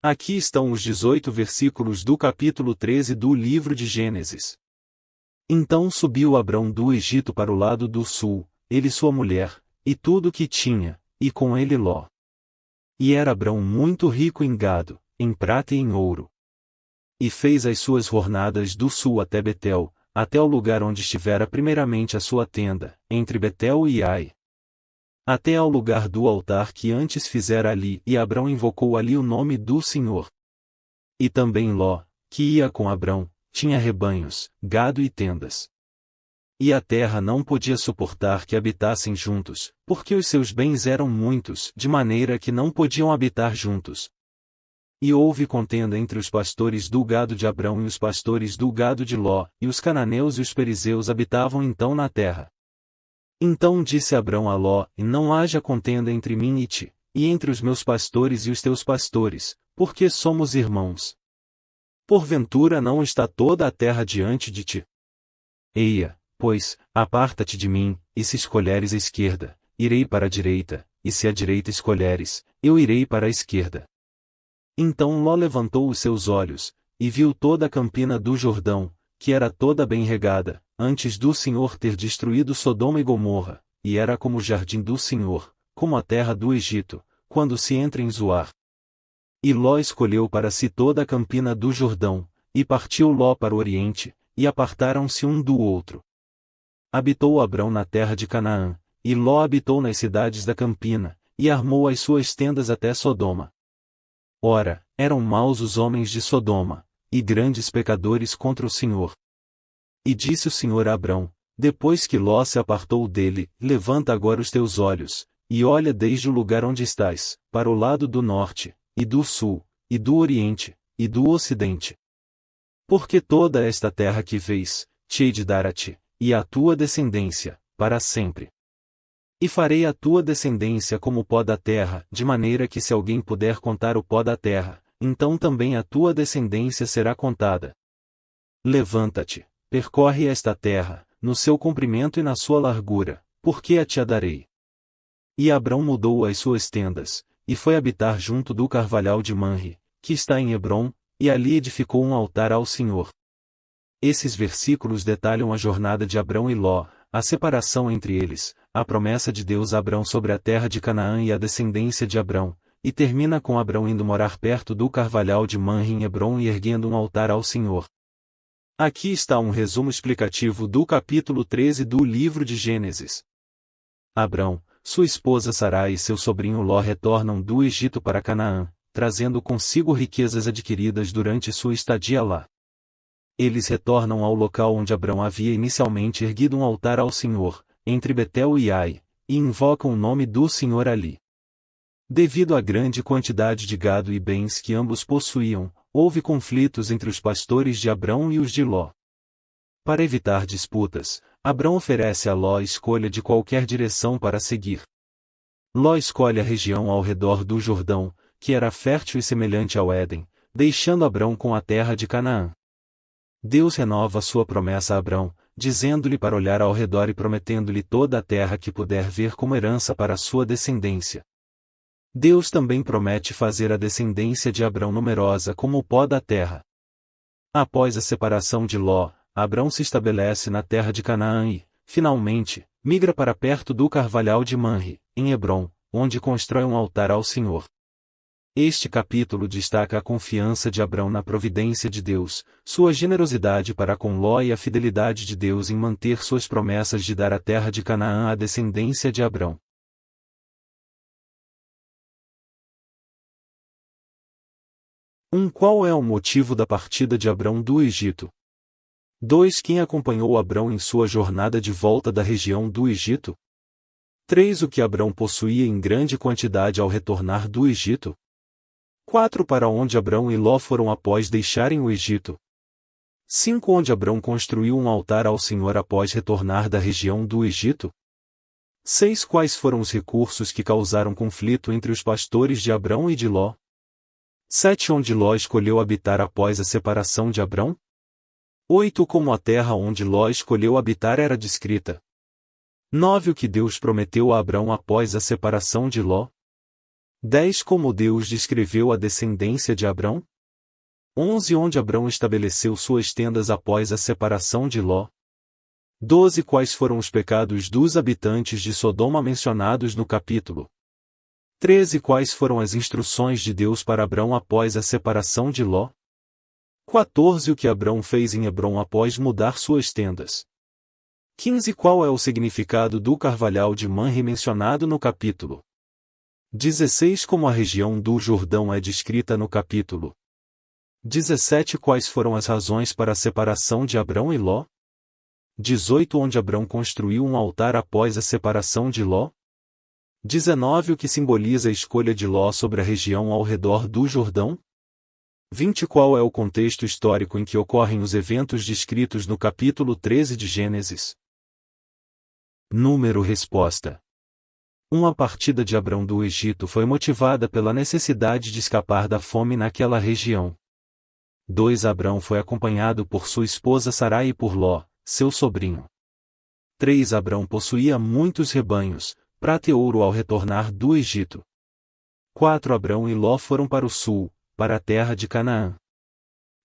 Aqui estão os 18 versículos do capítulo 13 do livro de Gênesis. Então subiu Abrão do Egito para o lado do sul, ele e sua mulher, e tudo o que tinha, e com ele Ló. E era Abrão muito rico em gado, em prata e em ouro. E fez as suas jornadas do sul até Betel, até o lugar onde estivera primeiramente a sua tenda, entre Betel e Ai. Até ao lugar do altar que antes fizera ali, e Abrão invocou ali o nome do Senhor. E também Ló, que ia com Abrão, tinha rebanhos, gado e tendas. E a terra não podia suportar que habitassem juntos, porque os seus bens eram muitos, de maneira que não podiam habitar juntos. E houve contenda entre os pastores do gado de Abrão e os pastores do gado de Ló, e os cananeus e os perizeus habitavam então na terra. Então disse Abrão a Ló: não haja contenda entre mim e ti, e entre os meus pastores e os teus pastores, porque somos irmãos. Porventura não está toda a terra diante de ti? Eia, pois, aparta-te de mim, e se escolheres a esquerda, irei para a direita, e se a direita escolheres, eu irei para a esquerda. Então Ló levantou os seus olhos, e viu toda a campina do Jordão, que era toda bem regada, antes do Senhor ter destruído Sodoma e Gomorra, e era como o jardim do Senhor, como a terra do Egito, quando se entra em Zoar. E Ló escolheu para si toda a campina do Jordão, e partiu Ló para o oriente, e apartaram-se um do outro. Habitou Abrão na terra de Canaã, e Ló habitou nas cidades da campina, e armou as suas tendas até Sodoma. Ora, eram maus os homens de Sodoma, e grandes pecadores contra o Senhor. E disse o Senhor a Abrão, depois que Ló se apartou dele: levanta agora os teus olhos, e olha desde o lugar onde estás, para o lado do norte, e do sul, e do oriente, e do ocidente. Porque toda esta terra que vês, te hei de dar a ti, e à tua descendência, para sempre. E farei a tua descendência como o pó da terra, de maneira que se alguém puder contar o pó da terra, então também a tua descendência será contada. Levanta-te, percorre esta terra, no seu comprimento e na sua largura, porque a te a darei. E Abrão mudou as suas tendas, e foi habitar junto do carvalhal de Manre, que está em Hebrom, e ali edificou um altar ao Senhor. Esses versículos detalham a jornada de Abrão e Ló, a separação entre eles, a promessa de Deus a Abrão sobre a terra de Canaã e a descendência de Abrão, e termina com Abrão indo morar perto do carvalhal de Manre em Hebrom e erguendo um altar ao Senhor. Aqui está um resumo explicativo do capítulo 13 do livro de Gênesis. Abrão, sua esposa Sarai e seu sobrinho Ló retornam do Egito para Canaã, trazendo consigo riquezas adquiridas durante sua estadia lá. Eles retornam ao local onde Abrão havia inicialmente erguido um altar ao Senhor, entre Betel e Ai, e invocam o nome do Senhor ali. Devido à grande quantidade de gado e bens que ambos possuíam, houve conflitos entre os pastores de Abrão e os de Ló. Para evitar disputas, Abrão oferece a Ló a escolha de qualquer direção para seguir. Ló escolhe a região ao redor do Jordão, que era fértil e semelhante ao Éden, deixando Abrão com a terra de Canaã. Deus renova sua promessa a Abrão, dizendo-lhe para olhar ao redor e prometendo-lhe toda a terra que puder ver como herança para a sua descendência. Deus também promete fazer a descendência de Abrão numerosa como o pó da terra. Após a separação de Ló, Abrão se estabelece na terra de Canaã e, finalmente, migra para perto do carvalhal de Manre, em Hebrom, onde constrói um altar ao Senhor. Este capítulo destaca a confiança de Abrão na providência de Deus, sua generosidade para com Ló e a fidelidade de Deus em manter suas promessas de dar a terra de Canaã à descendência de Abrão. Qual é o motivo da partida de Abrão do Egito? 2. Quem acompanhou Abrão em sua jornada de volta da região do Egito? 3. O que Abrão possuía em grande quantidade ao retornar do Egito? 4. Para onde Abrão e Ló foram após deixarem o Egito? 5. Onde Abrão construiu um altar ao Senhor após retornar da região do Egito? 6. Quais foram os recursos que causaram conflito entre os pastores de Abrão e de Ló? 7. Onde Ló escolheu habitar após a separação de Abrão? 8. Como a terra onde Ló escolheu habitar era descrita. 9. O que Deus prometeu a Abrão após a separação de Ló. 10. Como Deus descreveu a descendência de Abrão. 11. Onde Abrão estabeleceu suas tendas após a separação de Ló. 12. Quais foram os pecados dos habitantes de Sodoma mencionados no capítulo. 13. Quais foram as instruções de Deus para Abrão após a separação de Ló. 14. O que Abrão fez em Hebrom após mudar suas tendas. 15. Qual é o significado do carvalhal de Manre mencionado no capítulo. 16. Como a região do Jordão é descrita no capítulo. 17. Quais foram as razões para a separação de Abrão e Ló. 18. Onde Abrão construiu um altar após a separação de Ló. 19. O que simboliza a escolha de Ló sobre a região ao redor do Jordão. 20. Qual é o contexto histórico em que ocorrem os eventos descritos no capítulo 13 de Gênesis? Número resposta. 1. A partida de Abrão do Egito foi motivada pela necessidade de escapar da fome naquela região. 2. Abrão foi acompanhado por sua esposa Sarai e por Ló, seu sobrinho. 3. Abrão possuía muitos rebanhos, prata e ouro ao retornar do Egito. 4. Abrão e Ló foram para o sul, para a terra de Canaã.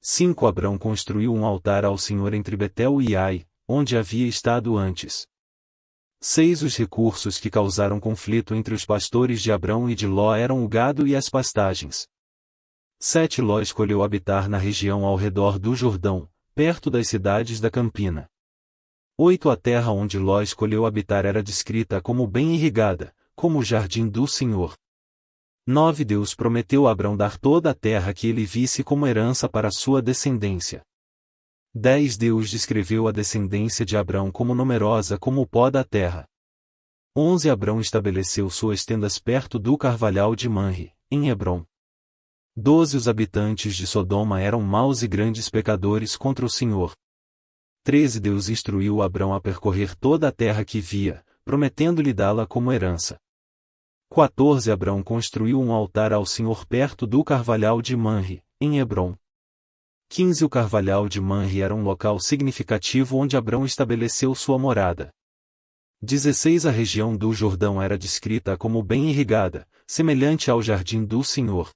5. Abrão construiu um altar ao Senhor entre Betel e Ai, onde havia estado antes. 6. Os recursos que causaram conflito entre os pastores de Abrão e de Ló eram o gado e as pastagens. 7. Ló escolheu habitar na região ao redor do Jordão, perto das cidades da Campina. 8. A terra onde Ló escolheu habitar era descrita como bem irrigada, como o jardim do Senhor. 9. Deus prometeu a Abrão dar toda a terra que ele visse como herança para sua descendência. 10. Deus descreveu a descendência de Abrão como numerosa como o pó da terra. 11. Abrão estabeleceu suas tendas perto do carvalhal de Manre, em Hebrom. 12. Os habitantes de Sodoma eram maus e grandes pecadores contra o Senhor. 13. Deus instruiu Abrão a percorrer toda a terra que via, prometendo-lhe dá-la como herança. 14. Abrão construiu um altar ao Senhor perto do carvalhal de Manre, em Hebrom. 15. O carvalhal de Manre era um local significativo onde Abrão estabeleceu sua morada. 16. A região do Jordão era descrita como bem irrigada, semelhante ao jardim do Senhor.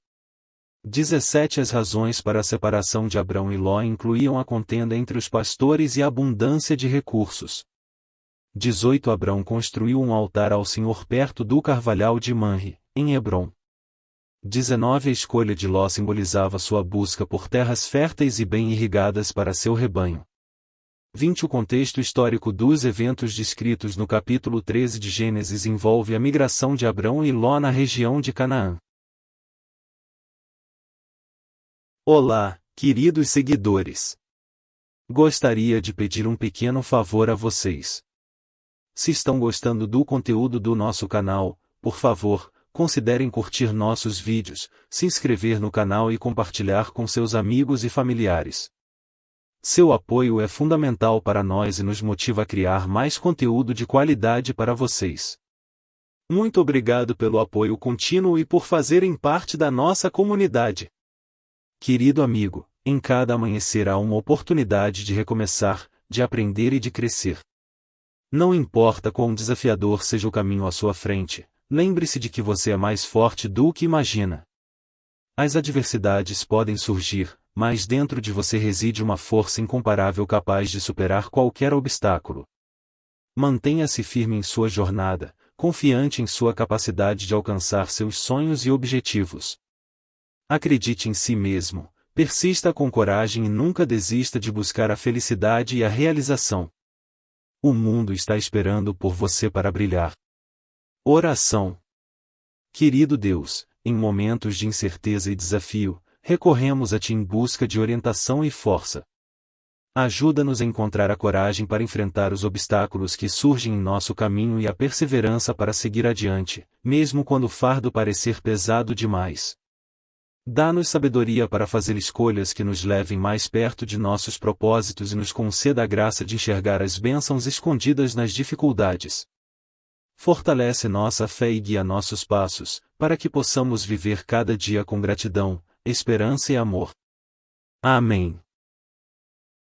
17. As razões para a separação de Abrão e Ló incluíam a contenda entre os pastores e a abundância de recursos. 18. Abrão construiu um altar ao Senhor perto do carvalhal de Manre, em Hebrom. 19. A escolha de Ló simbolizava sua busca por terras férteis e bem irrigadas para seu rebanho. 20. O contexto histórico dos eventos descritos no capítulo 13 de Gênesis envolve a migração de Abrão e Ló na região de Canaã. Olá, queridos seguidores. Gostaria de pedir um pequeno favor a vocês. Se estão gostando do conteúdo do nosso canal, por favor, considerem curtir nossos vídeos, se inscrever no canal e compartilhar com seus amigos e familiares. Seu apoio é fundamental para nós e nos motiva a criar mais conteúdo de qualidade para vocês. Muito obrigado pelo apoio contínuo e por fazerem parte da nossa comunidade. Querido amigo, em cada amanhecer há uma oportunidade de recomeçar, de aprender e de crescer. Não importa quão desafiador seja o caminho à sua frente, lembre-se de que você é mais forte do que imagina. As adversidades podem surgir, mas dentro de você reside uma força incomparável capaz de superar qualquer obstáculo. Mantenha-se firme em sua jornada, confiante em sua capacidade de alcançar seus sonhos e objetivos. Acredite em si mesmo, persista com coragem e nunca desista de buscar a felicidade e a realização. O mundo está esperando por você para brilhar. Oração. Querido Deus, em momentos de incerteza e desafio, recorremos a Ti em busca de orientação e força. Ajuda-nos a encontrar a coragem para enfrentar os obstáculos que surgem em nosso caminho e a perseverança para seguir adiante, mesmo quando o fardo parecer pesado demais. Dá-nos sabedoria para fazer escolhas que nos levem mais perto de nossos propósitos e nos conceda a graça de enxergar as bênçãos escondidas nas dificuldades. Fortalece nossa fé e guia nossos passos, para que possamos viver cada dia com gratidão, esperança e amor. Amém.